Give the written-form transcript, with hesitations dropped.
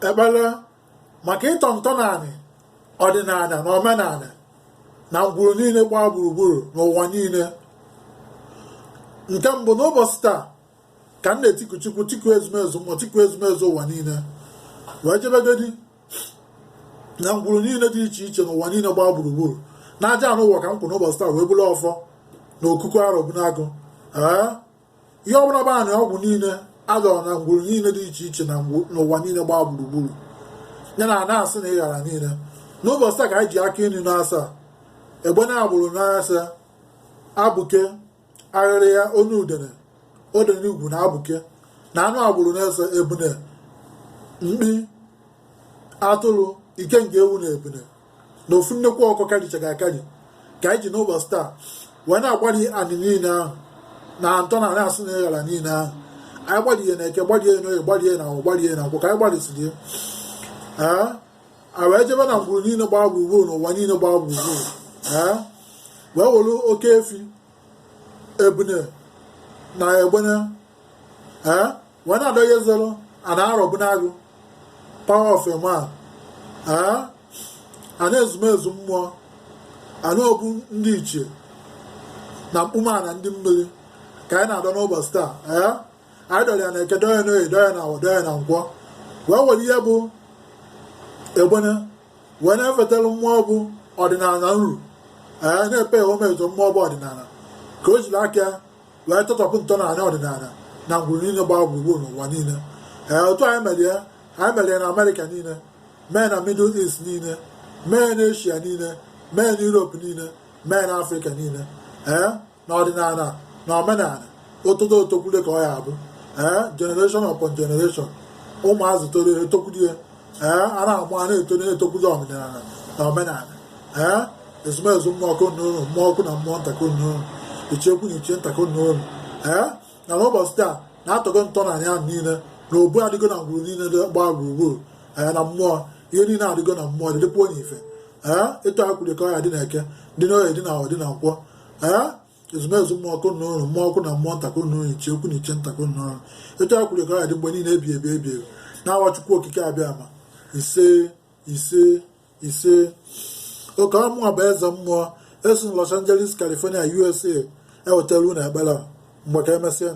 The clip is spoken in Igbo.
ekpere maka ịtọ ntọnaanị ọdịnala na omenala na ngwuru niile gbaa gburugburu n'ụwa niile. Nke mbụ, n'ụbọchị taa ka m na-etiku Chukwu tiku ezumezu mmụọ tiku ezumezu ụwa niile wee jebegodi na ngwuru niile dị iche iche n'ụwa niile gbaa gburugburu na aja anụ ụwa ka m kwụ n'ụbọchị taa wee bụrụ ọfọ na okuku arọbunagụ. Ihe ọbụla bụ anị ọgwụ niile adọrọ na ngwuru niile dị iche iche n'ụwa niile gbaa gburugburu ya na na-asị na ịghara niile. N'ụbọchị taa ka anyị ji aka inu na-asa egbe na-agbụrụ na-asa abụke arịrịa onye udene odene ugwu na abụke na anụ agbụrụ na-ese ebune mkpi atụrụ ike nke ewu na ebune na ofu nnekwu ọkụ karichaga akari ka anyị ji n'ụbọchị taa wee na-agbari anị niile ahụ na ntọ na na-asị na ịghara niile ahụ. Anyị gbarie na eke gbarie na oye gbarie na agwụ gbarie na agwụ ka anyị gbarisiri wee jebe na ngwuru niile gbaa gburugburu n'ụwa niile gbaa gburugburu wee were oke efi ebune na egbene wee na-adọghị zero ana arọbunagụ power of a man ana ezumezu mmụọ ana obu ndị ichie na mkpumana ndị mmiri ka anyị na-adọ n'ụbọchị taa. Anyị dọrọ ya na eke dọya na oye dọya na awọ dọya na nkwọ wee were ihe bụ egbene wee na-efetara mmụọ bụ ọdịnala nru na-epe omezo mmụọ bụ ọdịnala ka o jiri aka wee tọtọpụ ntọnala ọdịnala na ngwuru niile gbaa gburugburu n'ụwa niile. Otu anyị mere na Amerịka niile, mee na Middle East niile, mee na Asia niile, mee na Europe niile, mee na Afrịka niile na ọdịnala na omenala otodo otokwule ka ọ ya abụ generation upon generation ụmụazụ toro etokwudie a na-amụ a na-etoro na-etokwuzi ọdịnala na omenala ezumezu mmụọ ọkụ n'ụlọ mmụọ ọkụ na mmụọ ntakụ n'ụlọ ichekwu na iche ntakụ n'ụlọ na n'ụbọchị taa na-atọgo ntọnala ya niile na obu adịgo na ngwuru niile gbaa gburugburu na mmụọ ihe niile adịgo na mmụọ dịdịkwa onye ife ịtụ akwụrụ ka ọ ya dị na eke dị na oye dị na dị na nkwọ ezumezu mmụọ ọkụ n'ụlọ mmụọ ọkụ na mmụọ ntakụ n'ụlọ ichekwu na iche ntakụ n'ụlọ ịtụ akwụrụ ka ọ ya dị mgbe niile ebi ebi ebi na-awa Chukwu okike abịa ama ise ise ise. Oke ọmụnwa bụ eze mmụọ esi na Los Angeles, California, USA ewetara unu ekpere mgbe ka emesịa.